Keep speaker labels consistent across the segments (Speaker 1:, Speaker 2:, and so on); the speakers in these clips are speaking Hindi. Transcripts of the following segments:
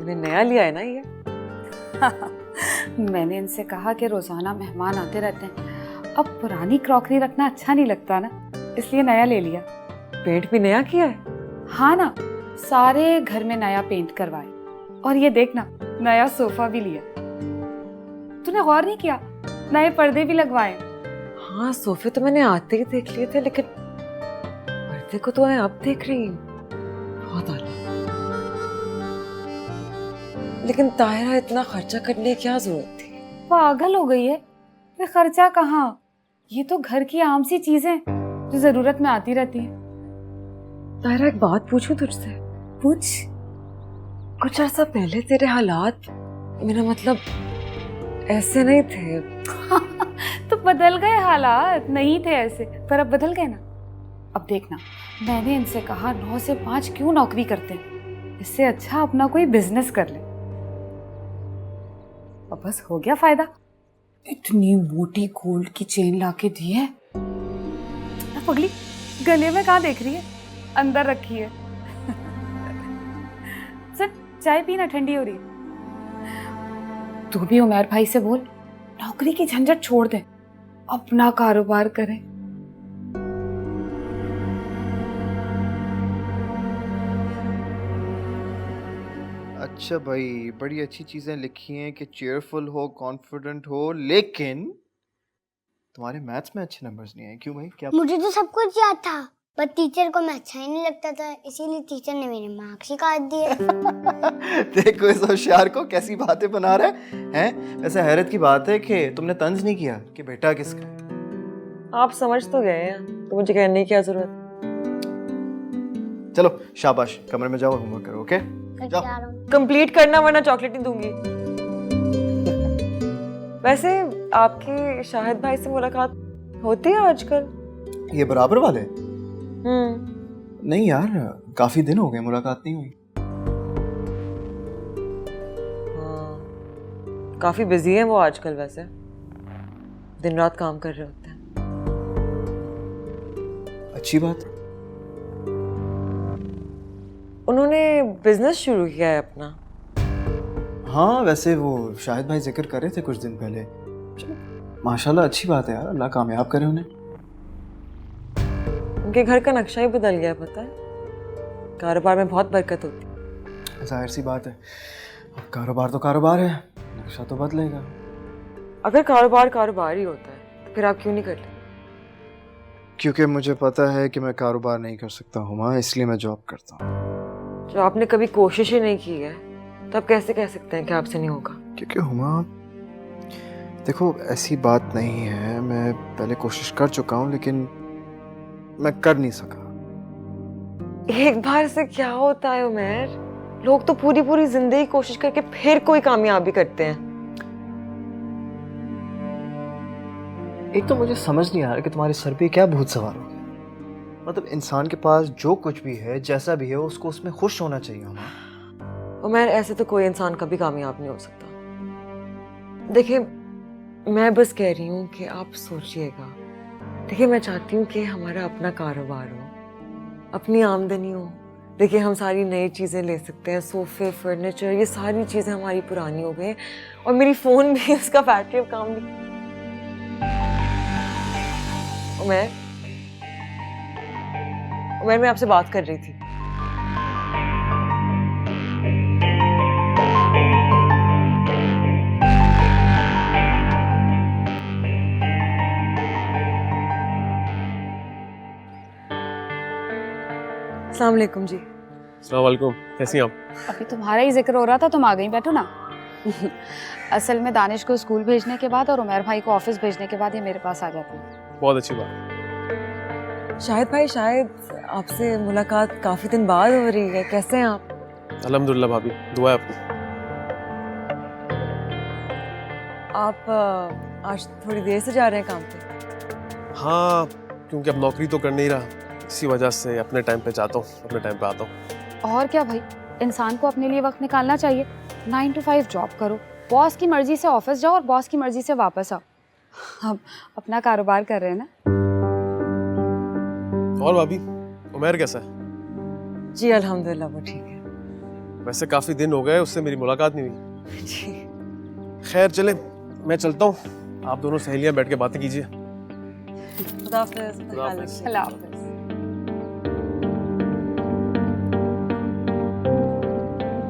Speaker 1: तूने नया लिया है ना ये?
Speaker 2: मैंने इनसे कहा कि रोजाना मेहमान आते रहते हैं, अब पुरानी क्रॉकरी रखना अच्छा नहीं लगता ना, इसलिए नया ले लिया।
Speaker 1: पेंट भी नया किया है?
Speaker 2: हाँ ना, सारे घर में नया पेंट करवाए, और ये देखना नया सोफा भी लिया। तूने गौर नहीं किया, नए पर्दे भी लगवाए।
Speaker 1: हाँ, सोफे तो मैंने आते ही देख लिए थे, लेकिन पर्दे को तो मैं अब देख रही हूँ। बहुत आला। लेकिन ताहिरा, इतना खर्चा करने की क्या जरूरत थी?
Speaker 2: पागल हो गई है? ये खर्चा कहाँ, ये तो घर की आम सी चीजें जो जरूरत में आती रहती हैं।
Speaker 1: ताहिरा, एक बात पूछूं तुझसे?
Speaker 2: पूछ।
Speaker 1: कुछ अर्सा पहले तेरे हालात, मेरा मतलब ऐसे नहीं थे।
Speaker 2: तो बदल गए हालात, नहीं थे ऐसे पर अब बदल गए ना। अब देखना, मैंने इनसे कहा 9 से 5 क्यों नौकरी करते हैं, इससे अच्छा अपना कोई बिजनेस कर ले। अब बस हो गया फायदा। इतनी मोटी गोल्ड की चेन लाके दी है। पगली, गले में कहाँ देख रही है, अंदर रखी है। चल चाय पीना, ठंडी हो रही है। तू भी उमर भाई से बोल, नौकरी की झंझट छोड़ दे, अपना कारोबार करें।
Speaker 3: अच्छा भाई, बड़ी अच्छी चीजें लिखी हैं कि चेयरफुल हो, कॉन्फिडेंट हो, लेकिन तुम्हारे मैथ्स में अच्छे नंबर्स नहीं आए। क्यों भाई, क्या?
Speaker 4: मुझे तो सब कुछ याद था, पर टीचर को मैं अच्छा ही नहीं लगता था, इसीलिए टीचर ने मेरे मार्क्स ही काट दिए।
Speaker 3: देखो इस होशियार को कैसी बातें बना रहे हैं। वैसे हैरत की बात है कि तुमने तंज नहीं किया कि बेटा किसका है।
Speaker 1: आप समझ तो गए हैं, तो मुझे कहने की क्या जरूरत?
Speaker 3: चलो शाबाश, कमरे में जाओ, होमवर्क करो। ओके जाओ।
Speaker 1: कंप्लीट करना, वरना चॉकलेट नहीं दूंगी। वैसे आपकी शाहिद भाई से मुलाकात होती है आजकल?
Speaker 3: ये बराबर वाले? नहीं यार, काफी दिन हो गए, मुलाकात नहीं हुई।
Speaker 1: हाँ, काफी बिजी हैं वो आजकल। वैसे दिन रात काम कर रहे होते हैं।
Speaker 3: अच्छी बात।
Speaker 1: उन्होंने बिजनेस शुरू किया है अपना?
Speaker 3: हाँ, वैसे वो शाहिद भाई जिक्र कर रहे थे कुछ दिन पहले। माशाल्लाह, अच्छी बात है यार, अल्लाह कामयाब करे उन्हें।
Speaker 1: उनके घर का नक्शा ही बदल गया, पता है? कारोबार में बहुत बरकत होती है।
Speaker 3: जाहिर सी बात है, अब कारोबार तो कारोबार है, नक्शा तो बदलेगा।
Speaker 1: अगर कारोबार कारोबार ही होता है तो फिर आप क्यों नहीं करते?
Speaker 3: क्योंकि मुझे पता है कि मैं कारोबार नहीं कर सकता हूँ माँ, इसलिए मैं जॉब करता हूँ।
Speaker 1: जो आपने कभी कोशिश ही नहीं की है, तो आप कैसे कह सकते हैं कि आपसे नहीं होगा?
Speaker 3: क्योंकि हुमा, देखो ऐसी बात नहीं है, मैं पहले कोशिश कर चुका हूँ, लेकिन मैं कर नहीं सका।
Speaker 1: एक बार से क्या होता है उमर? लोग तो पूरी पूरी जिंदगी कोशिश करके फिर कोई कामयाबी करते हैं।
Speaker 3: एक तो मुझे समझ नहीं आ रहा कि तुम्हारे सर पे क्या भूत सवार हो गया। मतलब इंसान के पास जो कुछ भी है, जैसा भी है, उसको उसमें खुश होना चाहिए हुमा।
Speaker 1: उमर, ऐसे तो कोई इंसान कभी कामयाब नहीं हो सकता। देखिए, मैं बस कह रही हूँ कि आप सोचिएगा। देखिए, मैं चाहती हूँ कि हमारा अपना कारोबार हो, अपनी आमदनी हो। देखिए, हम सारी नई चीज़ें ले सकते हैं, सोफे, फर्नीचर, ये सारी चीज़ें हमारी पुरानी हो गई। और मेरी फ़ोन भी, उसका बैटरी अब काम नहीं। उमर, मैं आपसे बात कर रही थी। अस्सलाम वालेकुम जी।
Speaker 5: अस्सलाम वालेकुम, कैसी हैं आप?
Speaker 2: अभी तुम्हारा ही जिक्र हो रहा था, तुम आ गई, बैठो ना। असल में दानिश को स्कूल भेजने के बाद और उमर भाई को ऑफिस भेजने के बाद ये मेरे पास आ जाते हैं।
Speaker 5: बहुत अच्छी बात।
Speaker 1: शाहिद भाई, शायद आपसे मुलाकात काफी दिन बाद हो रही है। कैसे हैं आप?
Speaker 5: अल्हम्दुलिल्लाह भाभी, दुआ है आपकी।
Speaker 1: आप आज थोड़ी देर से जा रहे हैं काम पे?
Speaker 5: हाँ, क्योंकि अब नौकरी तो कर नहीं रहा, इसी वजह से अपने टाइम पे जाता हूँ, अपने टाइम पे आता हूँ।
Speaker 2: और क्या भाई, इंसान को अपने लिए वक्त निकालना चाहिए। 9 to 5 जॉब करो, बॉस की मर्जी से ऑफिस जाओ और बॉस की मर्जी से वापस आओ। हम अपना कारोबार कर रहे हैं ना।
Speaker 5: और भाभी, उमर कैसा है?
Speaker 1: जी अल्हम्दुलिल्लाह, वो ठीक है।
Speaker 5: वैसे काफी दिन हो गए उससे मेरी मुलाकात नहीं हुई।
Speaker 1: जी
Speaker 5: खैर चले, मैं चलता हूँ, आप दोनों सहेलियां बैठ के बातें कीजिए।
Speaker 1: खुदा हाफिज़।
Speaker 5: खुदा हाफिज़।
Speaker 2: अल्लाह हाफ़िज़।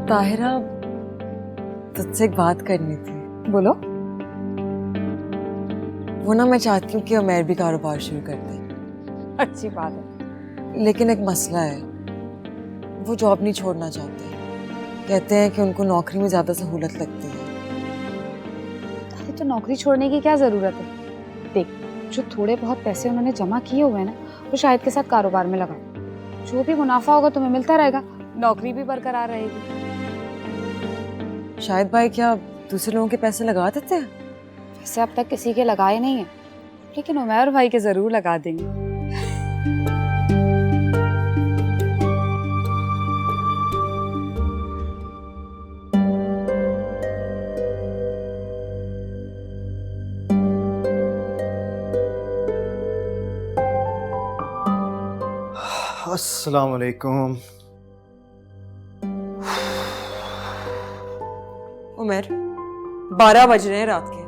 Speaker 1: ताहिरा, तुझसे एक बात करनी थी।
Speaker 2: बोलो।
Speaker 1: वो ना, मैं चाहती हूँ कि उमैर भी कारोबार शुरू कर दे,
Speaker 2: अच्छी बात है।
Speaker 1: लेकिन एक मसला है, वो जॉब नहीं छोड़ना चाहते। कहते हैं कि उनको नौकरी में ज़्यादा सहूलत लगती है।
Speaker 2: अरे तो नौकरी छोड़ने की क्या ज़रूरत है? देख, जो थोड़े बहुत पैसे उन्होंने जमा किए हुए हैं ना, वो शाहिद के साथ कारोबार में लगा। जो भी मुनाफा होगा तुम्हें मिलता रहेगा, नौकरी भी बरकरार रहेगी।
Speaker 1: शाहिद भाई क्या दूसरे लोगों के पैसे लगा देते हैं?
Speaker 2: वैसे अब तक किसी के लगाए नहीं है, लेकिन उमैर भाई के जरूर लगा देंगे।
Speaker 3: अस्सलाम वालेकुम।
Speaker 1: उमैर, 12 बज रहे हैं रात के।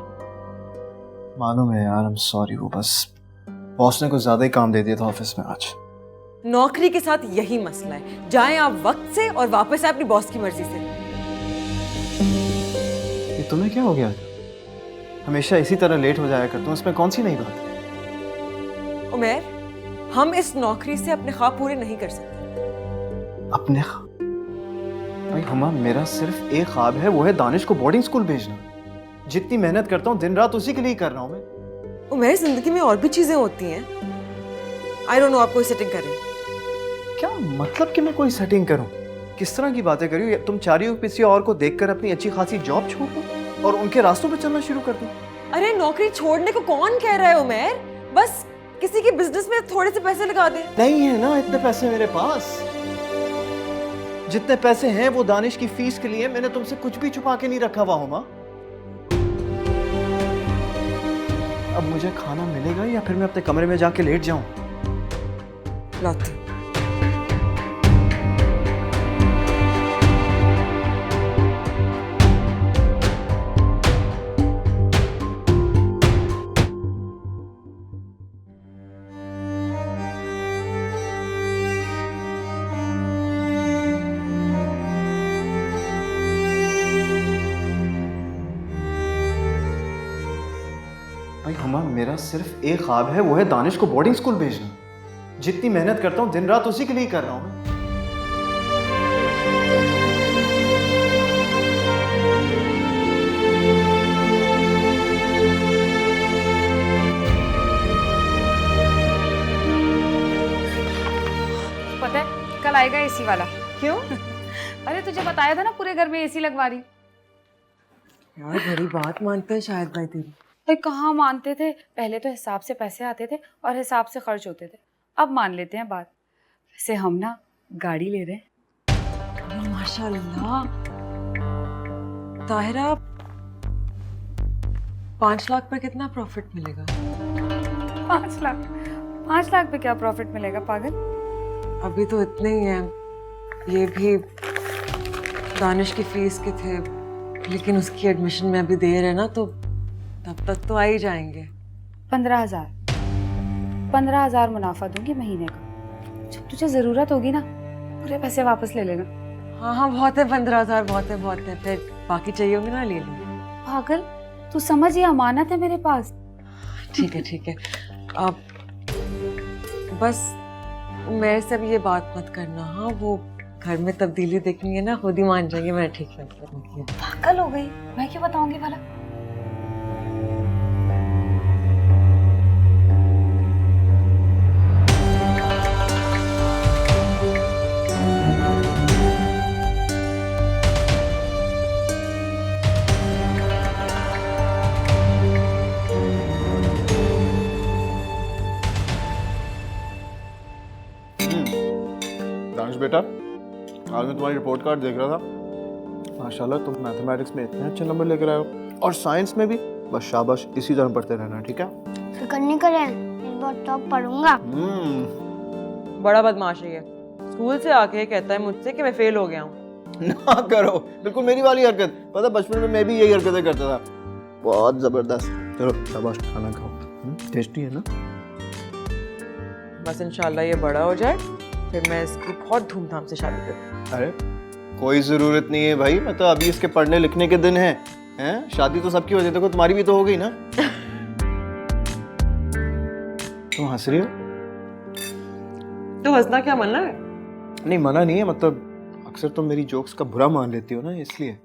Speaker 3: मालूम है यार, I'm sorry, वो बस बॉस ने कुछ ज्यादा ही काम दे दिया था ऑफिस में आज।
Speaker 1: नौकरी के साथ यही मसला है, जाएं आप वक्त से और वापस आए अपनी बॉस की मर्जी से।
Speaker 3: ये तुम्हें क्या हो गया? हमेशा इसी तरह लेट हो जाया करता हूँ, इसमें कौन सी नई बात है?
Speaker 1: उमैर, हम इस नौकरी से अपने ख्वाब पूरे नहीं कर सकते।
Speaker 3: अपने भाई हुमा, मेरा सिर्फ एक ख्वाब है, वो है दानिश को बोर्डिंग स्कूल भेजना। जितनी मेहनत करता हूँ दिन रात उसी के लिए कर रहा हूँ मैं।
Speaker 1: उमैर, जिंदगी में और भी चीजें होती हैं। आई डोंट नो, आप कोई सेटिंग करें।
Speaker 3: क्या मतलब कि मैं कोई सेटिंग करूं? किस तरह की बातें कर रही हो? तुम चाह रही हो किसी और को देखकर अपनी अच्छी खासी जॉब छोड़ दूं और उनके रास्तों पर चलना शुरू कर दूं?
Speaker 1: अरे नौकरी छोड़ने को कौन कह रहा है उमैर? बस किसी के बिजनेस में थोड़े से पैसे लगा दे।
Speaker 3: नहीं है ना इतने पैसे मेरे पास। जितने पैसे हैं वो दानिश की फीस के लिए। मैंने तुमसे कुछ भी छुपा के नहीं रखा हुआ हुमा। अब मुझे खाना मिलेगा या फिर मैं अपने कमरे में जाके लेट जाऊं?
Speaker 1: लाती।
Speaker 3: भाई हुमा, मेरा सिर्फ एक ख्वाब है, वो है दानिश को बोर्डिंग स्कूल भेजना। जितनी मेहनत करता हूँ दिन रात उसी के लिए कर रहा हूँ मैं।
Speaker 2: पता है कल आएगा एसी वाला।
Speaker 1: क्यों?
Speaker 2: अरे तुझे बताया था ना, पूरे घर में एसी लगवा रही।
Speaker 1: यार बड़ी बात मानते हैं शायद भाई तेरी।
Speaker 2: अरे कहाँ मानते थे, पहले तो हिसाब से पैसे आते थे और हिसाब से खर्च होते थे। अब मान लेते हैं बात। वैसे हम ना गाड़ी ले रहे हैं।
Speaker 1: माशाल्लाह। ताहिरा, 5 लाख पर कितना प्रॉफिट मिलेगा?
Speaker 2: 5 लाख? 5 लाख पे क्या प्रॉफिट मिलेगा पागल?
Speaker 1: अभी तो इतने ही हैं। ये भी दानिश की फीस के थे, लेकिन उसकी एडमिशन में अभी देर है ना, तो तब तक तो आ ही जाएंगे।
Speaker 2: 15,000। 15,000 मुनाफा दूंगी महीने का। जब तुझे जरूरत होगी ना, पूरे पैसे वापस ले लेना।
Speaker 1: हाँ हाँ, बहुत है 15,000, बहुत है बहुत है। फिर बाकी चाहिए होंगे ना, ले लूँगी।
Speaker 2: पागल, तू समझ, ये अमानत है मेरे पास।
Speaker 1: ठीक है ठीक है। अब बस मेरे से भी ये बात मत करना। हाँ, वो घर में तब्दीली देखनी है ना, खुद ही मान जाएंगे मैंने ठीक नहीं किया।
Speaker 2: पागल हो गई, मैं क्यों बताऊंगी भला?
Speaker 3: दानिश बेटा, आज मैं तुम्हारी रिपोर्ट कार्ड देख रहा था। माशाल्लाह तुम मैथमेटिक्स में इतने अच्छे नंबर लेकर आए हो, और साइंस में भी। बस शाबाश, इसी तरह पढ़ते रहना, ठीक है?
Speaker 4: फिक्र नहीं करें, इस बार टॉप पढ़ूंगा।
Speaker 1: बड़ा बदमाश है ये। स्कूल से आके कहता है मुझसे कि मैं फेल हो गया हूँ।
Speaker 3: ना करो, बिल्कुल मेरी वाली हरकत। पता बचपन में मैं भी यही हरकतें करता था। बहुत जबरदस्त। चलो शाबाश, खाना खाओ। टेस्टी है ना?
Speaker 1: बस इंशाल्लाह ये बड़ा हो जाए, फिर मैं इसकी बहुत धूमधाम से शादी करूँ।
Speaker 3: अरे कोई जरूरत नहीं है भाई, मतलब अभी इसके पढ़ने लिखने के दिन हैं। शादी तो सबकी हो जाती है, देखो तुम्हारी भी तो हो गई ना। तुम हंस रही हो?
Speaker 1: तो हंसना क्या मना है?
Speaker 3: नहीं मना नहीं है, मतलब अक्सर तुम मेरी जोक्स का बुरा मान लेती हो ना, इसलिए।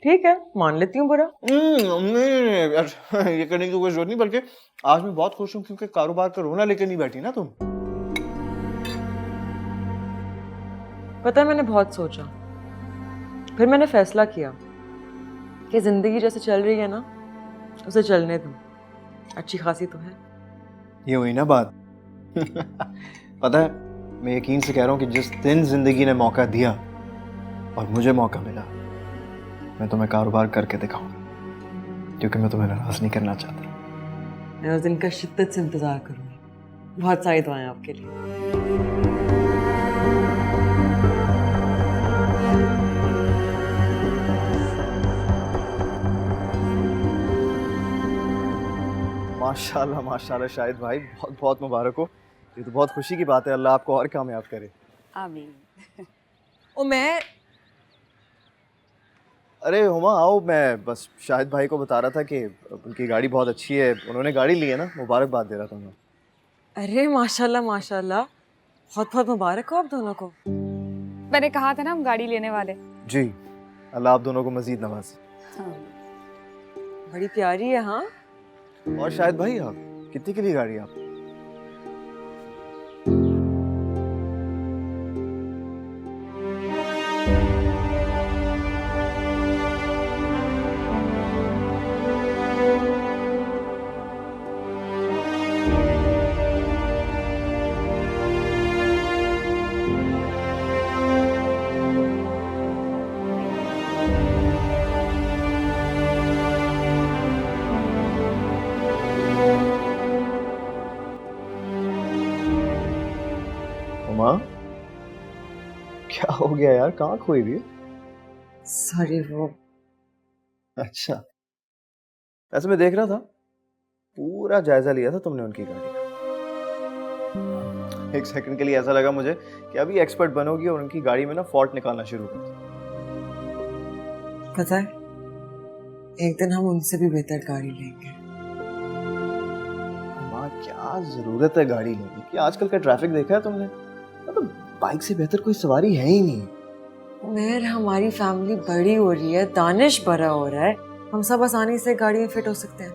Speaker 1: ठीक है, मान लेती हूँ बुरा।
Speaker 3: नहीं यार, ये करने की कोई जरूरत नहीं, बल्कि आज मैं बहुत खुश हूँ क्योंकि कारोबार का रोना लेके नहीं बैठी ना तुम।
Speaker 1: पता है मैंने बहुत सोचा, फिर मैंने फैसला किया कि जिंदगी जैसे चल रही है ना उसे चलने दो, अच्छी खासी तो है।
Speaker 3: ये हुई ना बात। पता है मैं यकीन से कह रहा हूँ कि जिस दिन जिंदगी ने मौका दिया और मुझे मौका मिला, मैं तुम्हें कारोबार करके दिखाऊंगा, क्योंकि मैं तुम्हें नाराज नहीं करना चाहता।
Speaker 1: मैं उस दिन का शिद्दत से इंतजार करूंगी। बहुत सारी दुआएं आपके लिए।
Speaker 3: माशाल्लाह माशाल्लाह शाहिद भाई, बहुत बहुत मुबारक हो। ये तो बहुत खुशी की बात है, अल्लाह आपको और कामयाब करे।
Speaker 2: आमीन।
Speaker 1: ओ मैं
Speaker 3: अरे हुमा आओ, मैं बस शाहिद भाई को बता रहा था कि उनकी गाड़ी बहुत अच्छी है, उन्होंने गाड़ी ली है ना, मुबारकबाद दे रहा था मैं।
Speaker 1: अरे माशाल्लाह माशाल्लाह, बहुत बहुत मुबारक हो आप दोनों को।
Speaker 2: मैंने कहा था ना हम गाड़ी लेने वाले।
Speaker 3: जी, अल्लाह आप दोनों को मजीद नवाजे।
Speaker 2: हाँ।
Speaker 1: बड़ी प्यारी है। हाँ
Speaker 3: और शाहिद भाई आप कितनी के लिए गाड़ी आप? हुमा क्या हो गया यार, कहाँ खोई हुई है?
Speaker 1: सॉरी वो
Speaker 3: अच्छा, वैसे मैं देख रहा था, पूरा जायजा लिया था तुमने उनकी गाड़ी का। एक सेकंड के लिए ऐसा लगा मुझे कि अभी एक्सपर्ट बनोगी और उनकी गाड़ी में ना फॉल्ट निकालना शुरू कर दो।
Speaker 1: पता है एक दिन हम उनसे भी बेहतर गाड़ी लेंगे।
Speaker 3: माँ क्या जरूरत है गाड़ी लेने की, आजकल का ट्रैफिक देखा है तुमने? मतलब बाइक से बेहतर कोई सवारी है ही नहीं।
Speaker 1: मेर हमारी फैमिली बड़ी हो रही है, दानिश बड़ा हो रहा है, हम सब आसानी से गाड़ी में फिट हो सकते हैं।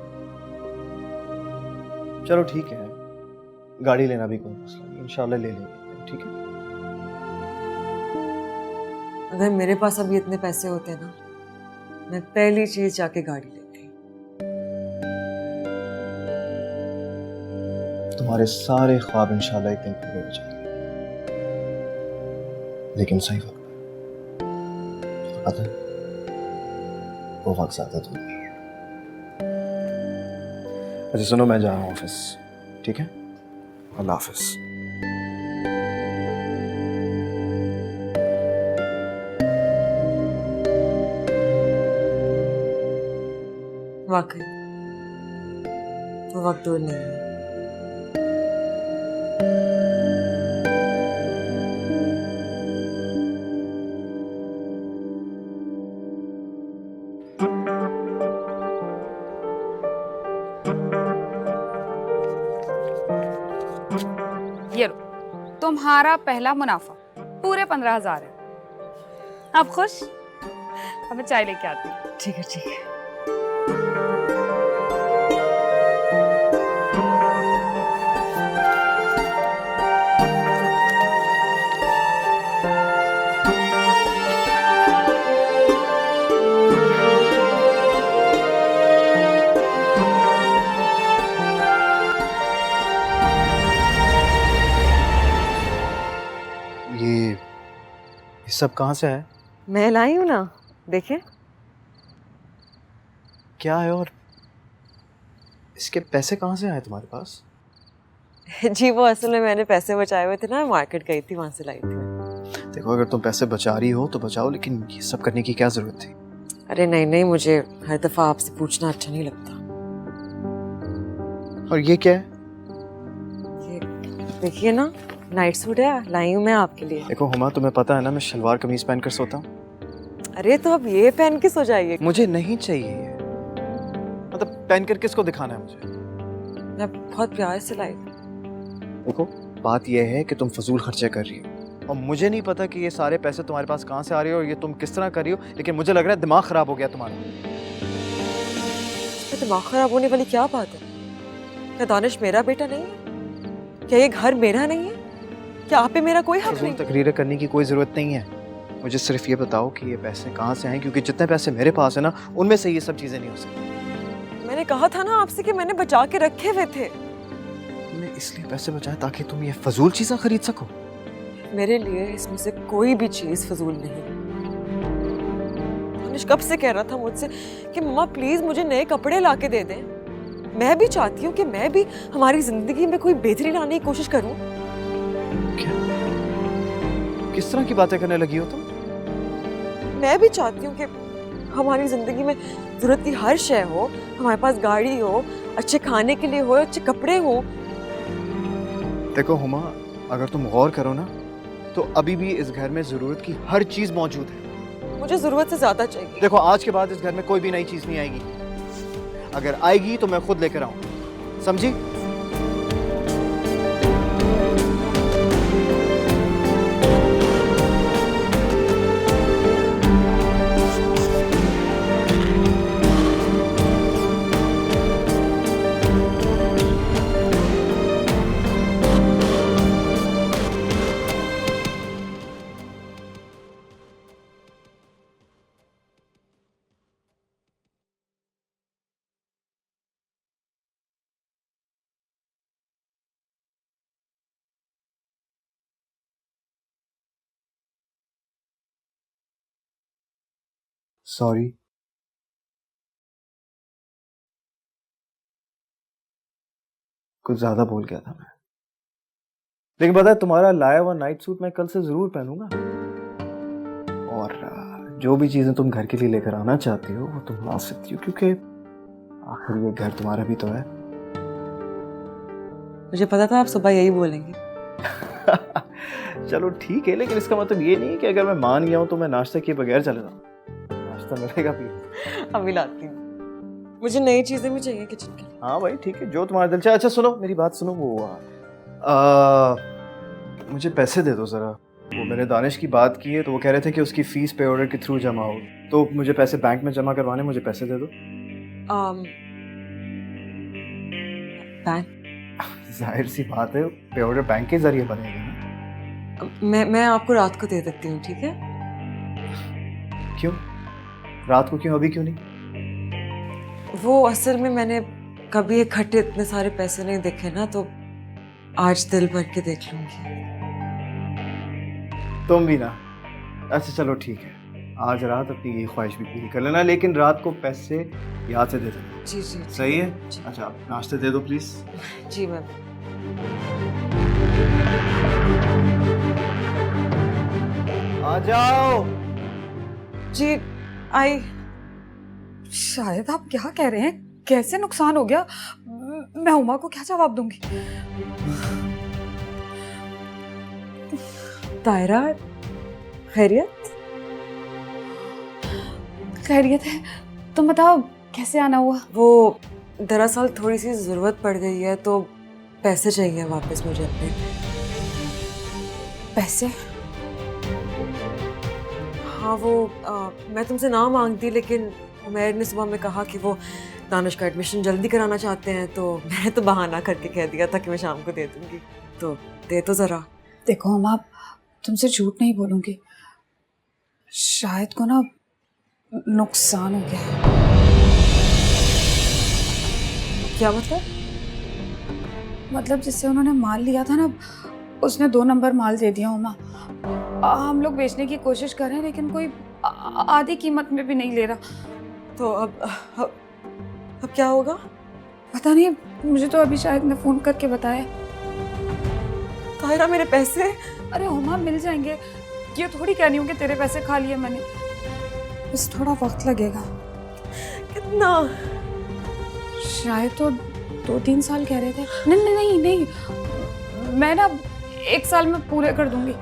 Speaker 3: चलो ठीक है, गाड़ी लेना भी कोई मसला नहीं, इंशाल्लाह ले लेंगे, ठीक है।
Speaker 1: अगर मेरे पास अभी इतने पैसे होते ना, मैं पहली चीज जाके गाड़ी लेती।
Speaker 3: तुम्हारे सारे ख्वाब इंशाल्लाह एक दिन पूरे हो जाएंगे, लेकिन सही वक्त पर। पता है वो वक्त ज्यादा दूर नहीं है। अच्छा सुनो, मैं जा रहा हूँ ऑफिस, ठीक है? अल्लाह हाफिज।
Speaker 1: वाकई वो वक्त दूर नहीं है।
Speaker 2: ये लो, तुम्हारा पहला मुनाफा पूरे 15,000 है। आप खुश? अब मैं चाय लेके आती हूँ।
Speaker 1: ठीक है ठीक है।
Speaker 3: ये सब कहाँ से है?
Speaker 1: मैं लाई हूँ ना, देखे।
Speaker 3: क्या है और इसके पैसे कहाँ से आए तुम्हारे पास?
Speaker 1: जी वो असल में मैंने पैसे बचाए हुए थे ना, मार्केट गई थी, वहां से लाई थी मैं।
Speaker 3: देखो अगर तुम पैसे बचा रही हो तो बचाओ, लेकिन ये सब करने की क्या जरूरत थी?
Speaker 1: अरे नहीं नहीं, मुझे हर दफा आपसे पूछना अच्छा नहीं लगता।
Speaker 3: और ये क्या है?
Speaker 1: ये देखिए ना, नाइट सूट है, लाई हूँ मैं आपके लिए।
Speaker 3: देखो हुमा, तुम्हें पता है ना मैं शलवार कमीज पहन कर सोता हूँ।
Speaker 1: अरे तो अब ये पहन के सो जाइए।
Speaker 3: मुझे नहीं चाहिए ये, मतलब पहन कर किसको दिखाना है मुझे?
Speaker 1: मैं बहुत प्यार से लाई हूँ।
Speaker 3: देखो बात यह है कि तुम फजूल खर्चे कर रही हो और मुझे नहीं पता कि ये सारे पैसे तुम्हारे पास कहाँ से आ रहे हो और ये तुम किस तरह कर रही हो, लेकिन मुझे लग रहा है दिमाग खराब हो गया तुम्हारा।
Speaker 1: इसमें दिमाग खराब होने वाली क्या बात है? क्या दानिश मेरा बेटा नहीं है? क्या ये घर मेरा नहीं है? क्या आप पे मेरा कोई हक
Speaker 3: फजूल
Speaker 1: नहीं?
Speaker 3: तकरीरें करने की कोई ज़रूरत नहीं है। मुझे सिर्फ ये बताओ कि ये पैसे कहाँ से आए, क्योंकि जितने पैसे मेरे पास है ना उनमें से ये सब चीज़ें नहीं हो सकती।
Speaker 1: मैंने कहा था ना आपसे कि मैंने बचा के रखे हुए थे।
Speaker 3: तुमने इसलिए पैसे बचाए ताकि तुम ये फजूल चीज़ें खरीद सको?
Speaker 1: मेरे लिए इसमें से कोई भी चीज फजूल नहीं। दानिश कब से कह रहा था मुझसे कि मम्मा प्लीज मुझे नए कपड़े ला के दे दें। मैं भी चाहती हूँ कि मैं भी हमारी जिंदगी में कोई बेहतरी लाने की कोशिश करूँ।
Speaker 3: क्या? किस तरह की बातें करने लगी हो तुम?
Speaker 1: मैं भी चाहती हूँ कि हमारी जिंदगी में जरूरत की हर शय हो, हमारे पास गाड़ी हो, अच्छे खाने के लिए हो, अच्छे कपड़े हो।
Speaker 3: देखो हुमा, अगर तुम गौर करो ना तो अभी भी इस घर में जरूरत की हर चीज मौजूद है।
Speaker 1: मुझे जरूरत से ज्यादा चाहिए।
Speaker 3: देखो आज के बाद इस घर में कोई भी नई चीज नहीं आएगी, अगर आएगी तो मैं खुद लेकर आऊं, समझी? सॉरी। कुछ ज्यादा बोल गया था मैं, लेकिन पता है तुम्हारा लाया हुआ नाइट सूट मैं कल से जरूर पहनूंगा। और जो भी चीजें तुम घर के लिए लेकर आना चाहती हो वो तुम ला सकती हो, क्योंकि आखिर ये घर तुम्हारा भी तो है।
Speaker 1: मुझे पता था आप सुबह यही बोलेंगे।
Speaker 3: चलो ठीक है, लेकिन इसका मतलब ये नहीं कि अगर मैं मान गया हूं तो मैं नाश्ता किए बगैर चले जाऊं। नाश्ता मिलेगा भी।
Speaker 1: अभी लाती हूँ, मुझे नई चीजें भी चाहिए किचन के लिए।
Speaker 3: हाँ भाई ठीक है, जो तुम्हारा दिल चाहे। अच्छा सुनो मेरी बात सुनो, वो मुझे पैसे दे दो जरा। वो मैंने दानिश की बात की है तो वो कह रहे थे कि उसकी फीस पे ऑर्डर के थ्रू जमा हो, तो मुझे पैसे बैंक में जमा करवाने, मुझे पैसे दे दो।
Speaker 1: बैंक?
Speaker 3: जाहिर सी बात है पे ऑर्डर बैंक के जरिए बनेगा ना।
Speaker 1: मैं आपको रात को दे देती हूँ, ठीक है?
Speaker 3: क्यों रात को, क्यों अभी क्यों नहीं?
Speaker 1: वो असल में मैंने कभी इकट्ठे इतने सारे पैसे नहीं देखे ना, तो आज दिल भर के देख लूंगी।
Speaker 3: तुम भी ना। अच्छा चलो ठीक है, आज रात अपनी ये ख्वाहिश भी पूरी कर लेना, लेकिन रात को पैसे याद से दे देना।
Speaker 1: जी जी
Speaker 3: सही है?
Speaker 1: जी।
Speaker 3: अच्छा नाश्ते दे दो प्लीज।
Speaker 1: Ji ma'am.
Speaker 3: आ जाओ।
Speaker 1: जी आई।
Speaker 2: शायद आप क्या कह रहे हैं? कैसे नुकसान हो गया? मैं उमा को क्या जवाब दूंगी?
Speaker 1: तायरा, खैरियत?
Speaker 2: खैरियत है। तुम बताओ कैसे आना हुआ?
Speaker 1: वो दरअसल थोड़ी सी जरूरत पड़ गई है तो पैसे चाहिए वापस मुझे अपने।
Speaker 2: पैसे?
Speaker 1: हाँ वो मैं तुमसे ना मांगती, लेकिन उमैर ने सुबह में कहा कि वो दानिश का एडमिशन जल्दी कराना चाहते हैं, तो मैंने तो बहाना करके कह दिया था कि मैं शाम को दे दूंगी। तो दे तो जरा।
Speaker 2: देखो हम आप तुमसे झूठ नहीं बोलूंगी, शायद को ना नुकसान हो गया है।
Speaker 1: क्या मतलब?
Speaker 2: मतलब जिससे उन्होंने माल लिया था ना, उसने 2 नंबर माल दे दिया उमा। हम लोग बेचने की कोशिश कर रहे हैं लेकिन कोई आधी कीमत में भी नहीं ले रहा।
Speaker 1: तो अब क्या होगा?
Speaker 2: पता नहीं, मुझे तो अभी शायद ने फोन करके बताया।
Speaker 1: ताहिरा मेरे पैसे?
Speaker 2: अरे हुमा मिल जाएंगे, ये थोड़ी कह रही हूँ कि तेरे पैसे खा लिए मैंने, बस थोड़ा वक्त लगेगा।
Speaker 1: कितना?
Speaker 2: शायद तो 2-3 साल कह रहे थे। नहीं नहीं नहीं नहीं, मैं ना 1 साल में पूरे कर दूंगी।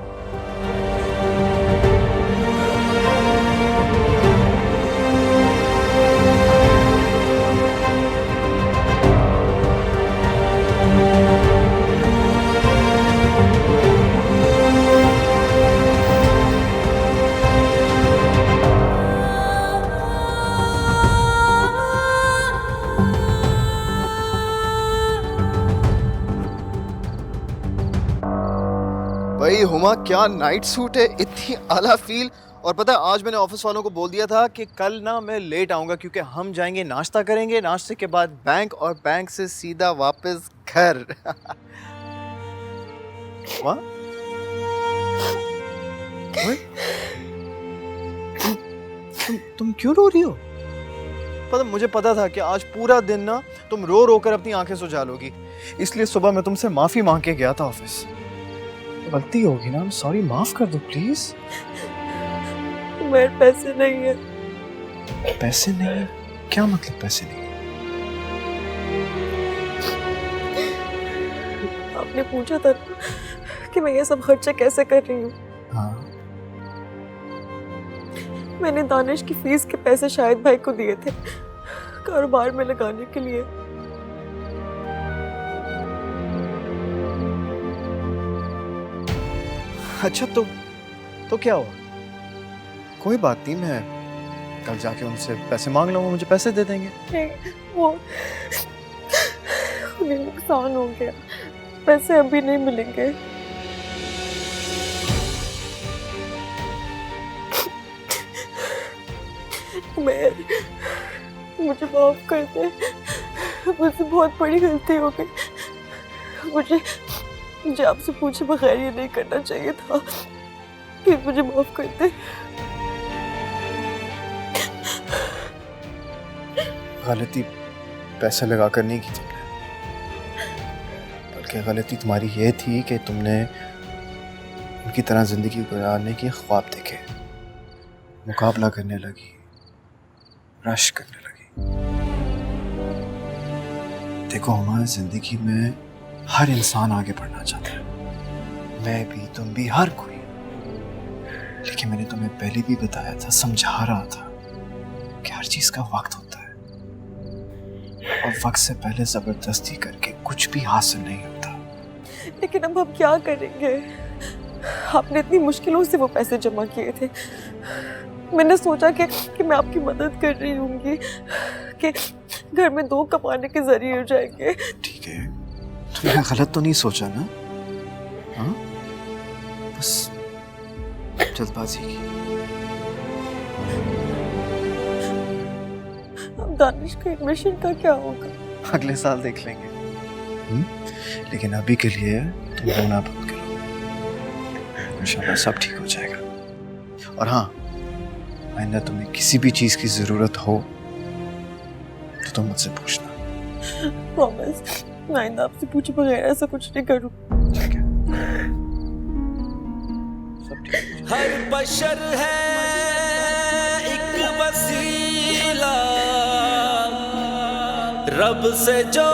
Speaker 3: भाई हुमा, क्या नाइट सूट है, इतनी आला फील। और पता है, आज मैंने ऑफिस वालों को बोल दिया था कि कल ना मैं लेट आऊंगा क्योंकि हम जाएंगे नाश्ता करेंगे, नाश्ते के बाद बैंक और बैंक से सीधा वापस घर। हुआ? ओए, तुम क्यों रो रही हो? पता, मुझे पता था कि आज पूरा दिन ना तुम रो रो कर अपनी आंखें सुझा लोगी, इसलिए सुबह मैं तुमसे माफी मांग के गया था ऑफिस। गलती होगी ना, सॉरी, माफ कर दो प्लीज।
Speaker 1: मेरे पैसे नहीं है।
Speaker 3: पैसे नहीं है? क्या मतलब पैसे नहीं है?
Speaker 1: आपने पूछा था कि मैं ये सब खर्चा कैसे कर रही हूँ।
Speaker 3: हाँ।
Speaker 1: मैंने दानिश की फीस के पैसे शाहिद भाई को दिए थे कारोबार में लगाने के लिए।
Speaker 3: अच्छा, तो क्या हुआ? कोई बात नहीं, मैं कल जाके उनसे पैसे मांग लूंगा, मुझे पैसे दे देंगे।
Speaker 1: नहीं, वो उन्हें नुकसान हो गया, पैसे अभी नहीं मिलेंगे। मुझे माफ कर दे, मुझसे बहुत बड़ी गलती हो गई। मुझे आपसे पूछे बगैर ये नहीं करना चाहिए था, फिर मुझे माफ कर दे।
Speaker 3: गलती पैसे लगा कर नहीं की तुमने, बल्कि गलती तुम्हारी ये थी कि तुमने उनकी तरह जिंदगी गुजारने के ख्वाब देखे, मुकाबला करने लगी, रश करने लगी। देखो, हमारी जिंदगी में हर इंसान आगे बढ़ना चाहता है, मैं भी, तुम भी, हर कोई। लेकिन मैंने तुम्हें पहले भी बताया था, समझा रहा था कि हर चीज का वक्त होता है और वक्त से पहले जबरदस्ती करके कुछ भी हासिल नहीं होता।
Speaker 1: लेकिन अब हम क्या करेंगे? आपने इतनी मुश्किलों से वो पैसे जमा किए थे। मैंने सोचा कि मैं आपकी मदद कर रही होंगी, कि घर में 2 कमाने के जरिए हो जाएंगे।
Speaker 3: ठीक है, तुमने गलत तो नहीं सोचा ना? हाँ, बस जल्दबाजी की।
Speaker 1: अब दानिश का एडमिशन का क्या होगा?
Speaker 3: अगले साल देख लेंगे। लेकिन अभी के लिए तुम रोना बंद करो, इंशाल्लाह सब ठीक हो जाएगा। और हाँ, आइंदा तुम्हें किसी भी चीज की जरूरत हो तो तुम मुझसे पूछना।
Speaker 1: प्रॉमिस, आइंदा आपसे पूछे बगैर ऐसा कुछ नहीं करूँ।
Speaker 3: ठीक है, सब ठीक हो जाएगा।
Speaker 6: हर बशर है एक वसीला, रब से जो